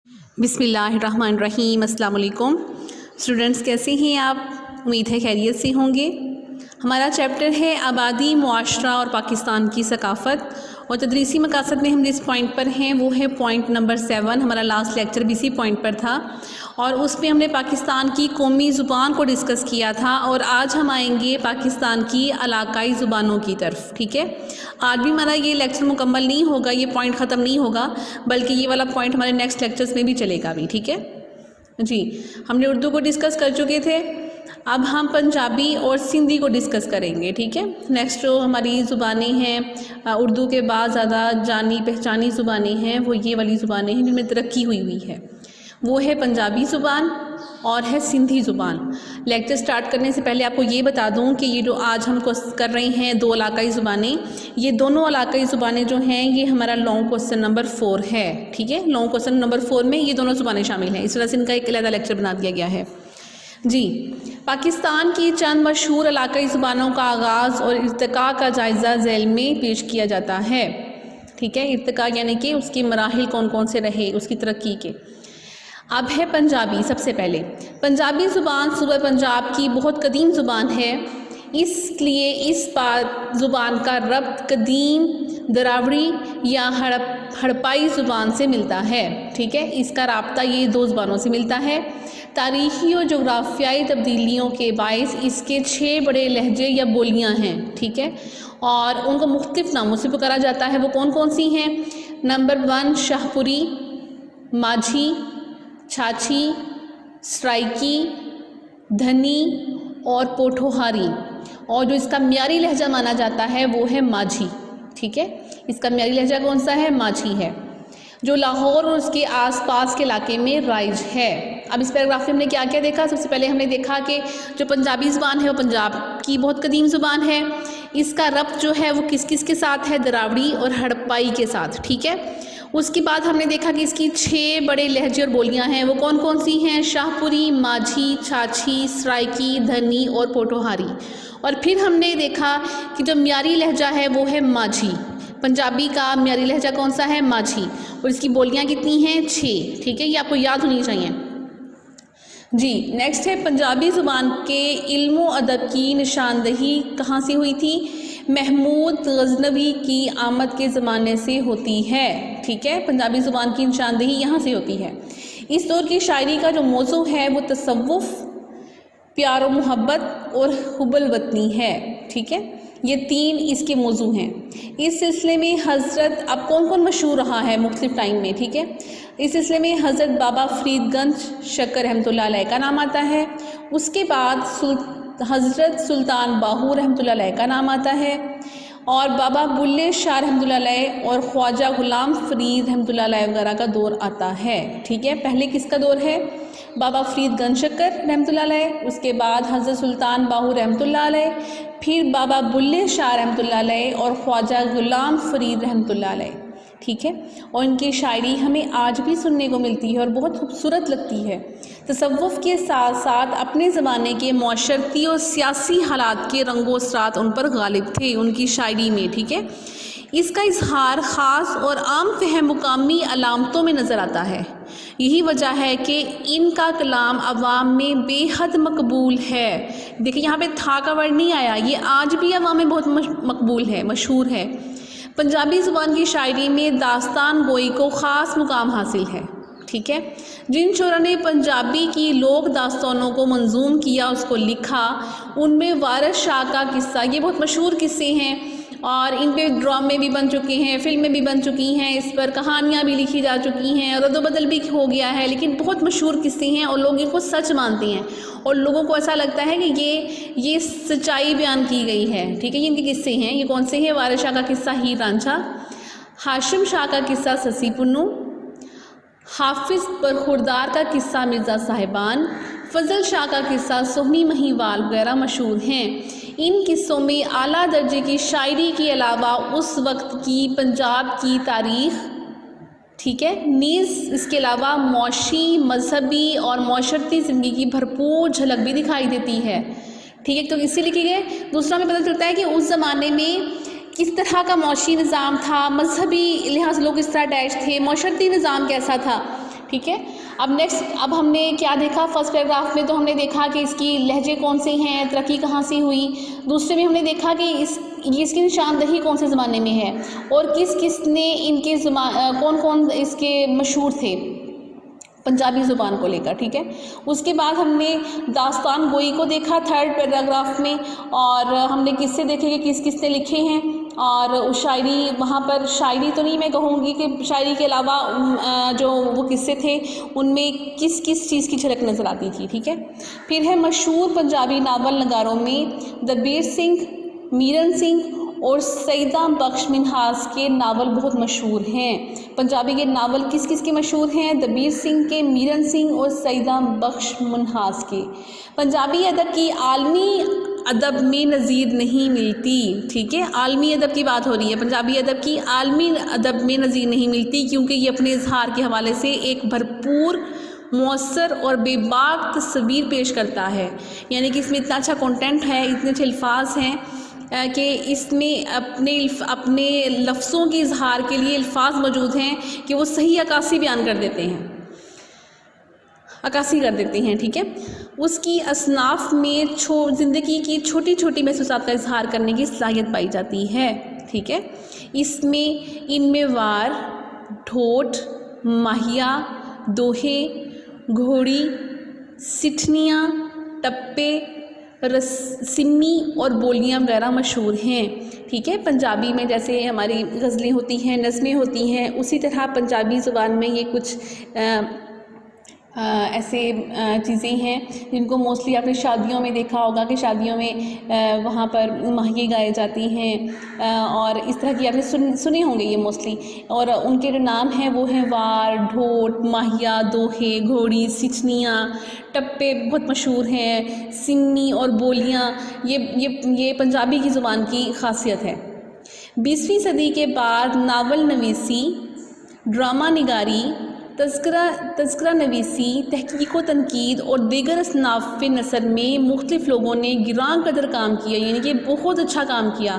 بسم اللہ الرحمن الرحیم۔ السلام علیکم اسٹوڈنٹس، کیسے ہیں آپ؟ امید ہے خیریت سے ہوں گے۔ ہمارا چیپٹر ہے آبادی، معاشرہ اور پاکستان کی ثقافت، اور تدریسی مقاصد میں ہم جس پوائنٹ پر ہیں وہ ہے پوائنٹ نمبر 7۔ ہمارا لاسٹ لیکچر بھی اسی پوائنٹ پر تھا اور اس میں ہم نے پاکستان کی قومی زبان کو ڈسکس کیا تھا، اور آج ہم آئیں گے پاکستان کی علاقائی زبانوں کی طرف۔ ٹھیک ہے، آج بھی ہمارا یہ لیکچر مکمل نہیں ہوگا، یہ پوائنٹ ختم نہیں ہوگا، بلکہ یہ والا پوائنٹ ہمارے نیکسٹ لیکچرز میں بھی چلے گا بھی۔ ٹھیک ہے جی، ہم نے اردو کو ڈسکس کر چکے تھے، اب ہم پنجابی اور سندھی کو ڈسکس کریں گے۔ ٹھیک ہے، نیکسٹ جو ہماری زبانیں ہیں اردو کے بعد زیادہ جانی پہچانی زبانیں ہیں، وہ یہ والی زبانیں ہیں جن میں ترقی ہوئی ہے، وہ ہے پنجابی زبان اور ہے سندھی زبان۔ لیکچر سٹارٹ کرنے سے پہلے آپ کو یہ بتا دوں کہ یہ جو آج ہم کر رہے ہیں دو علاقائی زبانیں، یہ دونوں علاقائی زبانیں جو ہیں یہ ہمارا لانگ کوسچن نمبر 4 ہے۔ ٹھیک ہے، لانگ کوسچن نمبر 4 میں یہ دونوں زبانیں شامل ہیں، اس وجہ سے ان کا ایک علیحدہ لیکچر بنا دیا گیا ہے۔ جی، پاکستان کی چند مشہور علاقائی زبانوں کا آغاز اور ارتقاء کا جائزہ ذیل میں پیش کیا جاتا ہے۔ ٹھیک ہے، ارتقاء یعنی کہ اس کے مراحل کون کون سے رہے اس کی ترقی کے۔ اب ہے پنجابی۔ سب سے پہلے پنجابی زبان صوبہ پنجاب کی بہت قدیم زبان ہے، اس لیے اس زبان کا ربط قدیم دراوڑی یا ہڑپائی زبان سے ملتا ہے۔ ٹھیک ہے، اس کا رابطہ یہ دو زبانوں سے ملتا ہے۔ تاریخی اور جغرافیائی تبدیلیوں کے باعث اس کے 6 بڑے لہجے یا بولیاں ہیں۔ ٹھیک ہے، اور ان کو مختلف ناموں سے پکارا جاتا ہے، وہ کون کون سی ہیں؟ نمبر 1 شاہپوری، ماجھی، چھاچھی، سرائکی، دھنی اور پوٹھوہاری، اور جو اس کا معیاری لہجہ مانا جاتا ہے وہ ہے ماجھی۔ ٹھیک ہے، اس کا معیاری لہجہ کون سا ہے؟ ماجھی ہے، جو لاہور اور اس کے آس پاس کے علاقے میں رائج ہے۔ اب اس پیراگراف میں ہم نے کیا کیا دیکھا؟ سب سے پہلے ہم نے دیکھا کہ جو پنجابی زبان ہے وہ پنجاب کی بہت قدیم زبان ہے، اس کا ربط جو ہے وہ کس کس کے ساتھ ہے؟ دراوڑی اور ہڑپائی کے ساتھ۔ ٹھیک ہے، اس کے بعد ہم نے دیکھا کہ اس کی 6 بڑے لہجے اور بولیاں ہیں، وہ کون کون سی ہیں؟ شاہپوری، ماجھی، چھاچھی، سرائکی، دھنی اور پوٹھوہاری۔ اور پھر ہم نے دیکھا کہ جو معیاری لہجہ ہے وہ ہے ماجھی۔ پنجابی کا معیاری لہجہ کون سا ہے؟ ماجھی، اور اس کی بولیاں کتنی ہیں؟ 6۔ ٹھیک ہے، یہ آپ کو یاد ہونی چاہیے۔ جی، نیکسٹ ہے پنجابی زبان کے علم و ادب کی نشاندہی کہاں سے ہوئی تھی؟ محمود غزنوی کی آمد کے زمانے سے ہوتی ہے۔ ٹھیک ہے، پنجابی زبان کی نشاندہی یہاں سے ہوتی ہے۔ اس دور کی شاعری کا جو موضوع ہے وہ تصوف، پیار و محبت اور حب الوطنی ہے۔ ٹھیک ہے، یہ 3 اس کے موضوع ہیں۔ اس سلسلے میں حضرت، اب کون کون مشہور رہا ہے مختلف ٹائم میں؟ ٹھیک ہے، اس سلسلے میں حضرت بابا فرید گنج شکر رحمۃ اللہ علیہ کا نام آتا ہے، اس کے بعد حضرت سلطان باہو رحمۃ اللہ علیہ کا نام آتا ہے، اور بابا بلے شاہ رحمۃ اللہ علیہ اور خواجہ غلام فرید رحمۃ اللہ علیہ وغیرہ کا دور آتا ہے۔ ٹھیک ہے، پہلے کس کا دور ہے؟ بابا فرید گنج شکر رحمۃ اللہ علیہ، اس کے بعد حضرت سلطان باہو رحمۃ اللہ علیہ، پھر بابا بلے شاہ رحمۃ اللہ علیہ اور خواجہ غلام فرید رحمۃ اللہ علیہ۔ ٹھیک ہے، اور ان کی شاعری ہمیں آج بھی سننے کو ملتی ہے اور بہت خوبصورت لگتی ہے۔ تصوف کے ساتھ ساتھ اپنے زمانے کے معاشرتی اور سیاسی حالات کے رنگ و اثرات ان پر غالب تھے ان کی شاعری میں۔ ٹھیک ہے، اس کا اظہار خاص اور عام فہم مقامی علامتوں میں نظر آتا ہے، یہی وجہ ہے کہ ان کا کلام عوام میں بے حد مقبول ہے۔ دیکھیں یہاں پہ تھا کا ورڈ نہیں آیا، یہ آج بھی عوام میں بہت مقبول ہے، مشہور ہے۔ پنجابی زبان کی شاعری میں داستان گوئی کو خاص مقام حاصل ہے۔ ٹھیک ہے، جن شعراء نے پنجابی کی لوک داستانوں کو منظوم کیا، اس کو لکھا، ان میں وارث شاہ کا قصہ، یہ بہت مشہور قصے ہیں اور ان پہ ڈرامے بھی بن چکے ہیں، فلمیں بھی بن چکی ہیں، اس پر کہانیاں بھی لکھی جا چکی ہیں، رد و بدل بھی ہو گیا ہے، لیکن بہت مشہور قصے ہیں اور لوگ ان کو سچ مانتے ہیں اور لوگوں کو ایسا لگتا ہے کہ یہ سچائی بیان کی گئی ہے۔ ٹھیک ہے، یہ ان کے قصے ہیں۔ یہ کون سے ہیں؟ وارث شاہ کا قصہ ہیر رانجھا، ہاشم شاہ کا قصہ سسی پنو، حافظ برخوردار کا قصہ مرزا صاحبان، فضل شاہ کا قصہ سہنی مہیوال وغیرہ مشہور ہیں۔ ان قصوں میں اعلیٰ درجے کی شاعری کے علاوہ اس وقت کی پنجاب کی تاریخ، ٹھیک ہے، نیز اس کے علاوہ معاشی، مذہبی اور معاشرتی زندگی کی بھرپور جھلک بھی دکھائی دیتی ہے۔ ٹھیک ہے، تو اس سے لکھے گئے۔ دوسرا ہمیں پتہ چلتا ہے کہ اس زمانے میں کس طرح کا معاشی نظام تھا، مذہبی لحاظ سے لوگ کس طرح اٹیچ تھے، معاشرتی نظام کیسا تھا۔ ٹھیک ہے. اب ہم نے کیا دیکھا فرسٹ پیراگراف میں؟ تو ہم نے دیکھا کہ اس کی لہجے کون سے ہیں، ترقی کہاں سے ہوئی. دوسرے میں ہم نے دیکھا کہ اس کی نشاندہی کون سے زمانے میں ہے، اور کس نے ان کے کون اس کے مشہور تھے پنجابی زبان کو لے کر. ٹھیک ہے. اس کے بعد ہم نے داستان گوئی کو دیکھا تھرڈ پیراگراف میں، اور ہم نے قصے دیکھے کہ کس نے لکھے ہیں، اور شاعری، وہاں پر شاعری تو نہیں میں کہوں گی کہ شاعری کے علاوہ جو وہ قصے تھے ان میں کس چیز کی جھلک نظر آتی تھی. ٹھیک ہے. پھر ہے مشہور پنجابی ناول نگاروں میں دلبیر سنگھ، میرن سنگھ اور سیدہ بخش منہاس کے ناول بہت مشہور ہیں. پنجابی کے ناول کس کے مشہور ہیں؟ دلبیر سنگھ کے، میرن سنگھ اور سیدہ بخش منہاس کے. پنجابی ادب کی عالمی ادب میں نظیر نہیں ملتی. ٹھیک ہے. عالمی ادب کی بات ہو رہی ہے. پنجابی ادب کی عالمی ادب میں نظیر نہیں ملتی، کیونکہ یہ اپنے اظہار کے حوالے سے ایک بھرپور، مؤثر اور بے باک تصویر پیش کرتا ہے. یعنی کہ اس میں اتنا اچھا کنٹینٹ ہے، اتنے اچھے الفاظ ہیں کہ اس میں اپنے لفظوں کے اظہار کے لیے الفاظ موجود ہیں کہ وہ صحیح عکاسی بیان کر دیتے ہیں، عکاسی کر دیتے ہیں. ٹھیک ہے. اس کی اصناف میں زندگی کی چھوٹی چھوٹی محسوسات کا اظہار کرنے کی صلاحیت پائی جاتی ہے. ٹھیک ہے. ان میں وار، ڈھوٹ، ماہیا، دوہے، گھوڑی، سٹھنیاں، ٹپے، سمی اور بولیاں وغیرہ مشہور ہیں. ٹھیک ہے. پنجابی میں جیسے ہماری غزلیں ہوتی ہیں، نظمیں ہوتی ہیں، اسی طرح پنجابی زبان میں یہ کچھ ایسے چیزیں ہیں جن کو موسٹلی آپ نے شادیوں میں دیکھا ہوگا کہ شادیوں میں وہاں پر ماہیے گائے جاتی ہیں، اور اس طرح کی آپ نے سنے ہوں گے یہ موسٹلی. اور ان کے جو نام ہیں وہ ہیں وار، ڈھوٹ، ماہیا، دوہے، گھوڑی، سچنیاں، ٹپے بہت مشہور ہیں، سمی اور بولیاں. یہ پنجابی کی زبان کی خاصیت ہے. 20ویں صدی کے بعد ناول نویسی، ڈرامہ نگاری، تذکرہ نویسی، تحقیق و تنقید اور دیگر اصناف نثر میں مختلف لوگوں نے گراں قدر کام کیا، یعنی کہ بہت اچھا کام کیا.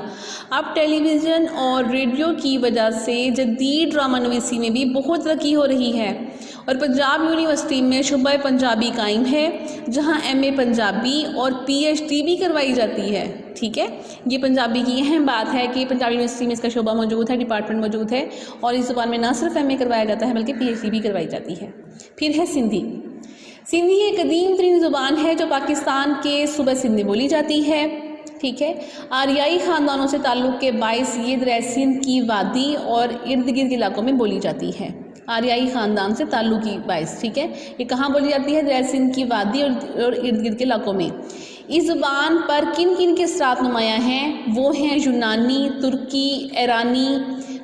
اب ٹیلی ویژن اور ریڈیو کی وجہ سے جدید ڈرامہ نویسی میں بھی بہت ترقی ہو رہی ہے، اور پنجاب یونیورسٹی میں شعبہ پنجابی قائم ہے، جہاں MA پنجابی اور PhD بھی کروائی جاتی ہے. ٹھیک ہے. یہ پنجابی کی اہم بات ہے کہ پنجاب یونیورسٹی میں اس کا شعبہ موجود ہے، ڈپارٹمنٹ موجود ہے، اور اس زبان میں نہ صرف MA کروایا جاتا ہے بلکہ PhD بھی کروائی جاتی ہے. پھر ہے سندھی. سندھی ایک قدیم ترین زبان ہے جو پاکستان کے صوبہ سندھ میں بولی جاتی ہے. ٹھیک ہے. آریائی خاندانوں سے تعلق کے باعث یہ دریائے سندھ کی وادی اور ارد گرد کے علاقوں میں بولی جاتی ہے. آریائی خاندان سے تعلق کی باعث. ٹھیک ہے. یہ کہاں بولی جاتی ہے؟ دریائے سندھ کی وادی اور ارد گرد کے علاقوں میں. اس زبان پر کن کے اثرات نمایاں ہیں؟ وہ ہیں یونانی، ترکی، ایرانی،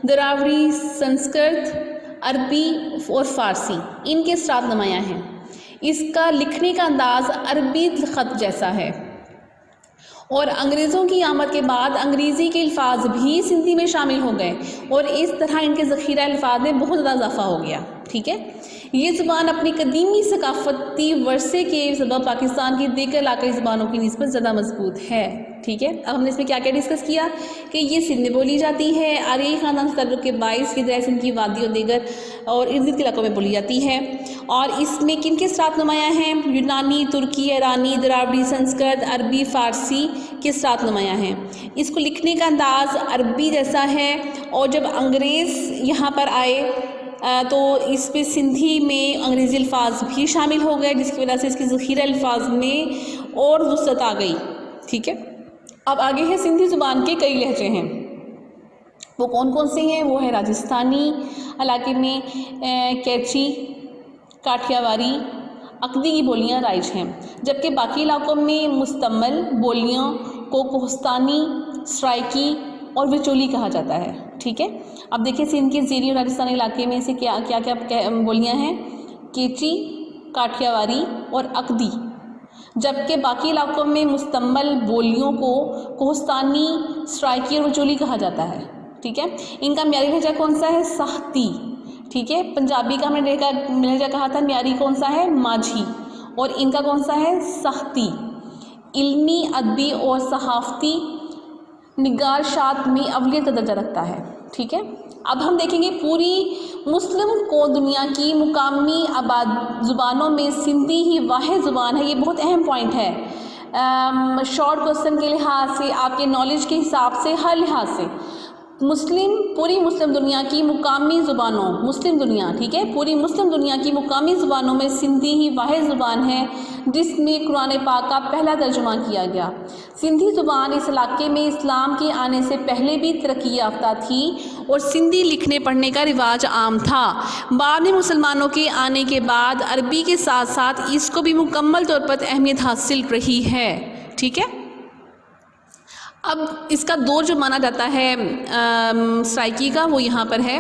دراوڑی، سنسکرت، عربی اور فارسی. ان کے اثرات نمایاں ہیں. اس کا لکھنے کا انداز عربی خط جیسا ہے، اور انگریزوں کی آمد کے بعد انگریزی کے الفاظ بھی سندھی میں شامل ہو گئے، اور اس طرح ان کے ذخیرہ الفاظ میں بہت زیادہ اضافہ ہو گیا. ٹھیک ہے. یہ زبان اپنی قدیمی ثقافتی ورثے کے سبب پاکستان کی دیگر علاقائی زبانوں کی نسبت زیادہ مضبوط ہے. ٹھیک ہے. اب ہم نے اس میں کیا ڈسکس کیا کہ یہ سندھ میں بولی جاتی ہے، آریائی خاندان سے تعلق کے باعث یہ دریائے سندھ کی وادی اور دیگر اور ارد گرد کے علاقوں میں بولی جاتی ہے. اور اس میں کن کے اثرات نمایاں ہیں؟ یونانی، ترکی، ایرانی، دراوڑی، سنسکرت، عربی، فارسی کے اثرات نمایاں ہیں. اس کو لکھنے کا انداز عربی جیسا ہے، اور جب انگریز یہاں پر آئے تو اس پہ سندھی میں انگریزی الفاظ بھی شامل ہو گئے، جس کی وجہ سے اس کے ذخیرہ الفاظ میں اور وسعت آ گئی. ٹھیک ہے. اب آگے ہے سندھی زبان کے کئی لہجے ہیں. وہ کون سے ہیں؟ وہ ہے راجستھانی علاقے میں کیچی، کاٹھیاواری، عقدی کی بولیاں رائج ہیں، جبکہ باقی علاقوں میں مستعمل بولیوں کو کوہستانی، سرائکی اور وچولی کہا جاتا ہے. ٹھیک ہے. اب دیکھیں سندھ کے زیری اور راجستھانی علاقے میں سے کیا بولیاں ہیں؟ کیچی، کاٹھیاواری اور عقدی، جبکہ باقی علاقوں میں مستعمل بولیوں کو کوہستانی، سرائکی اور وچولی کہا جاتا ہے. ٹھیک ہے. ان کا معیاری لہجہ کون سا ہے؟ ساہتی. ٹھیک ہے. پنجابی کا ہم نے لہجہ کہا تھا معیاری کون سا ہے؟ ماجھی. اور ان کا کون سا ہے؟ ساہتی. علمی، ادبی اور صحافتی نگارشات میں اولیا درجہ رکھتا ہے، ٹھیک ہے۔ اب ہم دیکھیں گے پوری مسلم کو دنیا کی مقامی زبانوں میں سندھی ہی واحد زبان ہے۔ یہ بہت اہم پوائنٹ ہے، شارٹ کوسچن کے لحاظ سے، آپ کے نالج کے حساب سے، ہر لحاظ سے پوری مسلم دنیا کی مقامی زبانوں، مسلم دنیا، ٹھیک ہے، پوری مسلم دنیا کی مقامی زبانوں میں سندھی ہی واحد زبان ہے جس میں قرآن پاک کا پہلا ترجمہ کیا گیا۔ سندھی زبان اس علاقے میں اسلام کے آنے سے پہلے بھی ترقی یافتہ تھی اور سندھی لکھنے پڑھنے کا رواج عام تھا۔ بعد میں مسلمانوں کے آنے کے بعد عربی کے ساتھ ساتھ اس کو بھی مکمل طور پر اہمیت حاصل رہی ہے، ٹھیک ہے۔ اب اس کا دور جو مانا جاتا ہے سرائکی کا، وہ یہاں پر ہے۔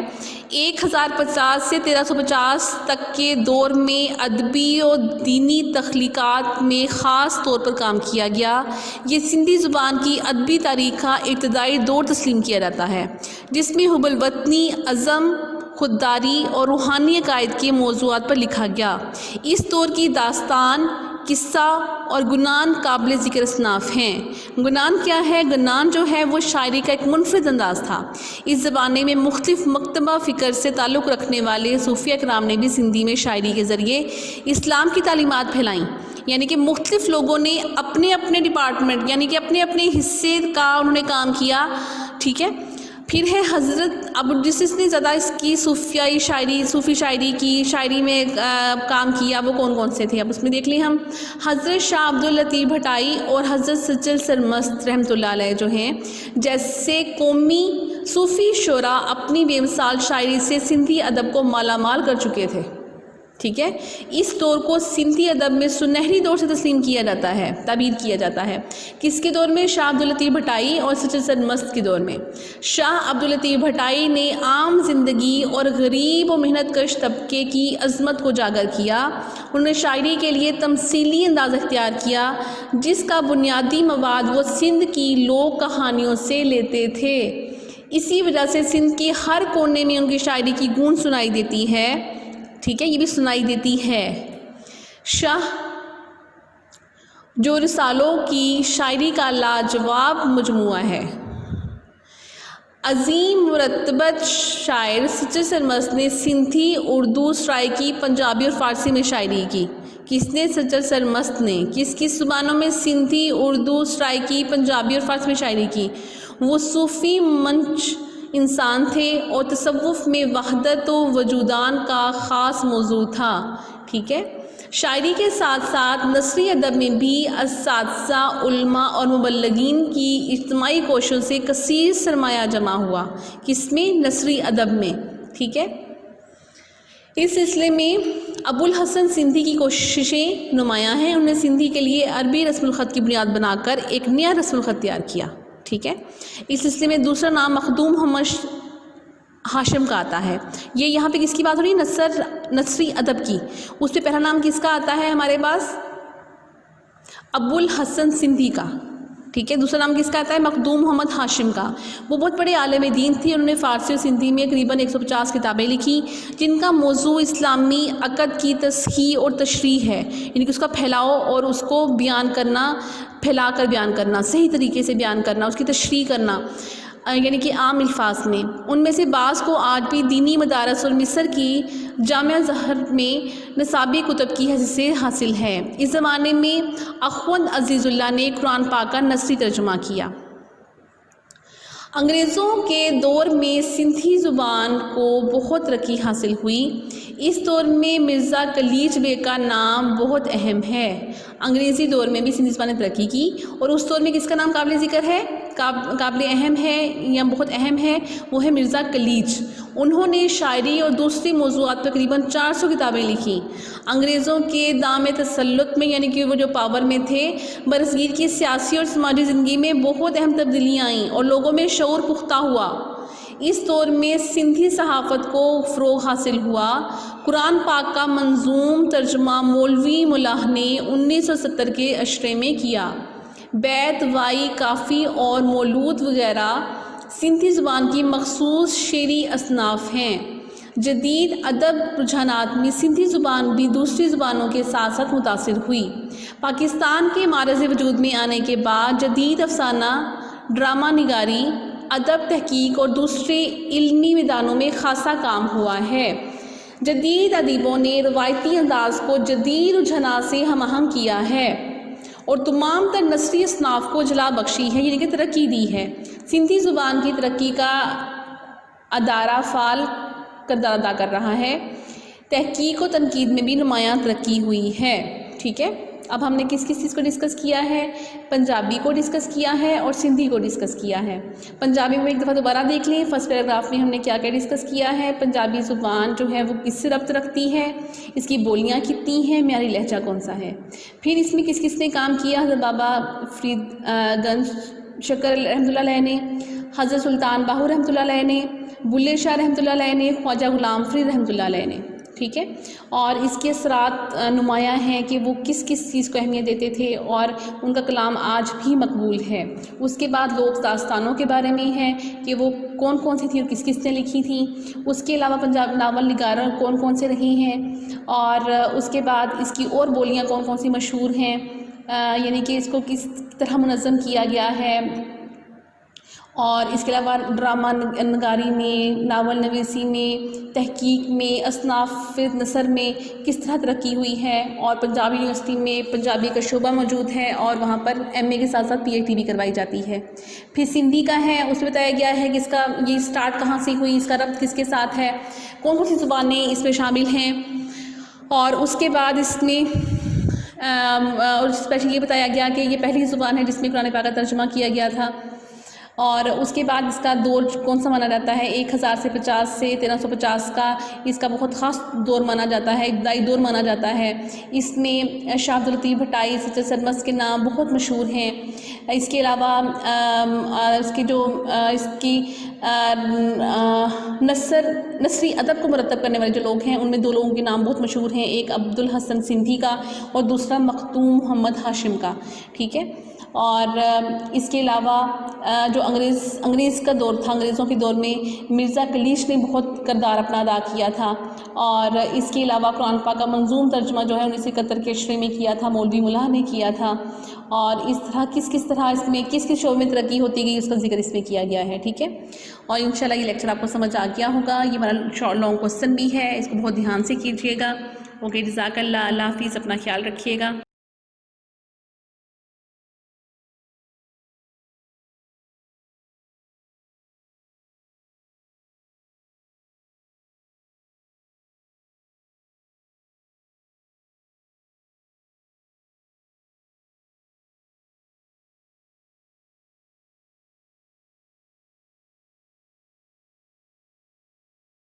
1050 سے 1350 تک کے دور میں ادبی اور دینی تخلیقات میں خاص طور پر کام کیا گیا۔ یہ سندھی زبان کی ادبی تاریخ کا ابتدائی دور تسلیم کیا جاتا ہے، جس میں حب الوطنی، عزم، خودداری اور روحانی عقائد کے موضوعات پر لکھا گیا۔ اس دور کی داستان، قصہ اور گنان قابل ذکر اصناف ہیں۔ گنان کیا ہے؟ گنان جو ہے وہ شاعری کا ایک منفرد انداز تھا۔ اس زمانے میں مختلف مکتبہ فکر سے تعلق رکھنے والے صوفیہ کرام نے بھی سندھی میں شاعری کے ذریعے اسلام کی تعلیمات پھیلائیں، یعنی کہ مختلف لوگوں نے اپنے اپنے ڈپارٹمنٹ، یعنی کہ اپنے اپنے حصے کا انہوں نے کام کیا، ٹھیک ہے۔ پھر ہے حضرت، اب جس نے زیادہ اس کی صوفی شاعری کی شاعری میں کام کیا وہ کون کون سے تھے، اب اس میں دیکھ لیں ہم۔ حضرت شاہ عبداللطیف بھٹائی اور حضرت سچل سرمست رحمۃ اللہ علیہ جو ہیں، جیسے قومی صوفی شعراء اپنی بے مثال شاعری سے سندھی ادب کو مالا مال کر چکے تھے، ٹھیک ہے۔ اس دور کو سندھی ادب میں سنہری دور سے تسلیم کیا جاتا ہے، تعبیر کیا جاتا ہے۔ کس کے دور میں؟ شاہ عبداللطیف بھٹائی اور سچل سرمست کے دور میں۔ شاہ عبداللطیف بھٹائی نے عام زندگی اور غریب و محنت کش طبقے کی عظمت کو اجاگر کیا۔ انہوں نے شاعری کے لیے تمثیلی انداز اختیار کیا، جس کا بنیادی مواد وہ سندھ کی لوک کہانیوں سے لیتے تھے۔ اسی وجہ سے سندھ کے ہر کونے میں ان کی شاعری کی گونج سنائی دیتی ہے، ٹھیک ہے، یہ بھی سنائی دیتی ہے۔ شاہ جو رسالوں کی شاعری کا لاجواب مجموعہ ہے۔ عظیم مرتبت شاعر سچل سرمست نے سندھی، اردو، سرائکی، پنجابی اور فارسی میں شاعری کی۔ کس نے؟ سچل سرمست نے۔ کس زبانوں میں؟ سندھی، اردو، سرائکی، پنجابی اور فارسی میں شاعری کی۔ وہ صوفی منچ انسان تھے اور تصوف میں وحدت و وجودان کا خاص موضوع تھا، ٹھیک ہے۔ شاعری کے ساتھ ساتھ نثری ادب میں بھی اساتذہ، علماء اور مبلغین کی اجتماعی کوششوں سے کثیر سرمایہ جمع ہوا۔ کس میں؟ نثری ادب میں، ٹھیک ہے۔ اس سلسلے میں ابو الحسن سندھی کی کوششیں نمایاں ہیں۔ انہوں نے سندھی کے لیے عربی رسم الخط کی بنیاد بنا کر ایک نیا رسم الخط تیار کیا، ٹھیک ہے۔ اس سلسلے میں دوسرا نام مخدوم محمد ہاشم کا آتا ہے۔ یہ یہاں پہ کس کی بات ہو رہی ہے؟ نثری ادب کی۔ اس پہ پہلا نام کس کا آتا ہے ہمارے پاس؟ ابو الحسن سندھی کا، ٹھیک ہے۔ دوسرا نام کس کا آتا ہے؟ مخدوم محمد ہاشم کا۔ وہ بہت بڑے عالم دین تھے۔ انہوں نے فارسی اور سندھی میں قریباً 150 کتابیں لکھی، جن کا موضوع اسلامی عقد کی تصحیح اور تشریح ہے، یعنی کہ اس کا پھیلاؤ اور اس کو بیان کرنا، پھیلا کر بیان کرنا، صحیح طریقے سے بیان کرنا، اس کی تشریح کرنا، یعنی کہ عام الفاظ میں۔ ان میں سے بعض کو آج بھی دینی مدارس اور مصر کی جامعہ زہر میں نصابی کتب کی حیثیت سے حاصل ہے۔ اس زمانے میں اخوند عزیز اللہ نے قرآن پاک کا نثری ترجمہ کیا۔ انگریزوں کے دور میں سندھی زبان کو بہت ترقی حاصل ہوئی۔ اس دور میں مرزا کلیچ بے کا نام بہت اہم ہے۔ انگریزی دور میں بھی سندھی زبان نے ترقی کی، اور اس دور میں کس کا نام قابل ذکر ہے، قابل اہم ہے یا بہت اہم ہے؟ وہ ہے مرزا کلیچ۔ انہوں نے شاعری اور دوسری موضوعات پر قریباً 400 کتابیں لکھیں۔ انگریزوں کے دام تسلط میں، یعنی کہ وہ جو پاور میں تھے، برصغیر کی سیاسی اور سماجی زندگی میں بہت اہم تبدیلیاں آئیں اور لوگوں میں شعور پختہ ہوا۔ اس دور میں سندھی صحافت کو فروغ حاصل ہوا۔ قرآن پاک کا منظوم ترجمہ مولوی ملاح نے 1970 کے عشرے میں کیا۔ بیت، وائی، کافی اور مولود وغیرہ سندھی زبان کی مخصوص شعری اصناف ہیں۔ جدید ادب رجحانات میں سندھی زبان بھی دوسری زبانوں کے ساتھ ساتھ متاثر ہوئی۔ پاکستان کے معرض وجود میں آنے کے بعد جدید افسانہ ڈرامہ نگاری، ادب، تحقیق اور دوسرے علمی میدانوں میں خاصا کام ہوا ہے۔ جدید ادیبوں نے روایتی انداز کو جدید رجحانات سے ہم آہنگ کیا ہے اور تمام تر نثری اصناف کو جلا بخشی ہے، یعنی کہ ترقی دی ہے۔ سندھی زبان کی ترقی کا ادارہ فعال کردار ادا کر رہا ہے۔ تحقیق و تنقید میں بھی نمایاں ترقی ہوئی ہے۔ ٹھیک ہے، اب ہم نے کس کس چیز کو ڈسکس کیا ہے؟ پنجابی کو ڈسکس کیا ہے اور سندھی کو ڈسکس کیا ہے۔ پنجابی میں ایک دفعہ دوبارہ دیکھ لیں، فرسٹ پیراگراف میں ہم نے کیا کیا ڈسکس کیا ہے۔ پنجابی زبان جو ہے وہ کس سے ربط رکھتی ہے، اس کی بولیاں کتنی ہیں، معیاری لہجہ کون سا ہے۔ پھر اس میں کس کس نے کام کیا؟ حضرت بابا فرید گنج شکر رحمۃ اللہ علیہ نے، حضرت سلطان باہو رحمۃ اللہ علیہ نے، بلے شاہ رحمۃ اللہ علیہ نے، خواجہ غلام فرید رحمۃ اللہ علیہ نے۔ ٹھیک ہے، اور اس کے اثرات نمایاں ہیں کہ وہ کس کس چیز کو اہمیت دیتے تھے اور ان کا کلام آج بھی مقبول ہے۔ اس کے بعد لوک داستانوں کے بارے میں ہے کہ وہ کون کون سی تھیں اور کس کس نے لکھی تھیں۔ اس کے علاوہ پنجاب ناول نگار کون کون سے رہے ہیں، اور اس کے بعد اس کی اور بولیاں کون کون سی مشہور ہیں، یعنی کہ اس کو کس طرح منظم کیا گیا ہے۔ اور اس کے علاوہ ڈرامہ نگاری میں، ناول نویسی میں، تحقیق میں، اصناف نثر میں کس طرح ترقی ہوئی ہے، اور پنجاب یونیورسٹی میں پنجابی کا شعبہ موجود ہے اور وہاں پر ایم اے کے ساتھ ساتھ پی ایچ ڈی بھی کروائی جاتی ہے۔ پھر سندھی کا ہے، اس میں بتایا گیا ہے کہ اس کا یہ اسٹارٹ کہاں سے ہوئی، اس کا ربط کس کے ساتھ ہے، کون کون سی زبانیں اس میں شامل ہیں، اور اس کے بعد اس میں اور اسپیشلی یہ بتایا گیا کہ یہ پہلی زبان ہے جس میں قرآن پاک کا ترجمہ کیا گیا تھا۔ اور اس کے بعد اس کا دور کون سا مانا جاتا ہے؟ 1050 سے 1350 کا اس کا بہت خاص دور مانا جاتا ہے، ابتدائی دور مانا جاتا ہے۔ اس میں شاہ عبداللطیف بھٹائی، سچر سرمست کے نام بہت مشہور ہیں۔ اس کے علاوہ اس کی جو اس کی نثری ادب کو مرتب کرنے والے جو لوگ ہیں ان میں دو لوگوں کے نام بہت مشہور ہیں، ایک عبدالحسن سندھی کا اور دوسرا مختوم محمد ہاشم کا۔ ٹھیک ہے، اور اس کے علاوہ جو انگریز کا دور تھا، انگریزوں کے دور میں مرزا کلیش نے بہت کردار اپنا ادا کیا تھا۔ اور اس کے علاوہ قرآن پاک کا منظوم ترجمہ جو ہے 1971 کے عشرے میں کیا تھا، مولوی ملا نے کیا تھا۔ اور اس طرح کس طرح اس میں کس شعبے میں ترقی ہوتی گئی اس کا ذکر اس میں کیا گیا ہے۔ ٹھیک ہے، اور انشاءاللہ یہ لیکچر آپ کو سمجھ آ گیا ہوگا۔ یہ ہمارا شارٹ لانگ کوسچن بھی ہے، اس کو بہت دھیان سے کیجیے گا۔ اوکے، جزاک اللہ، اللہ حافظ، اپنا خیال رکھیے گا۔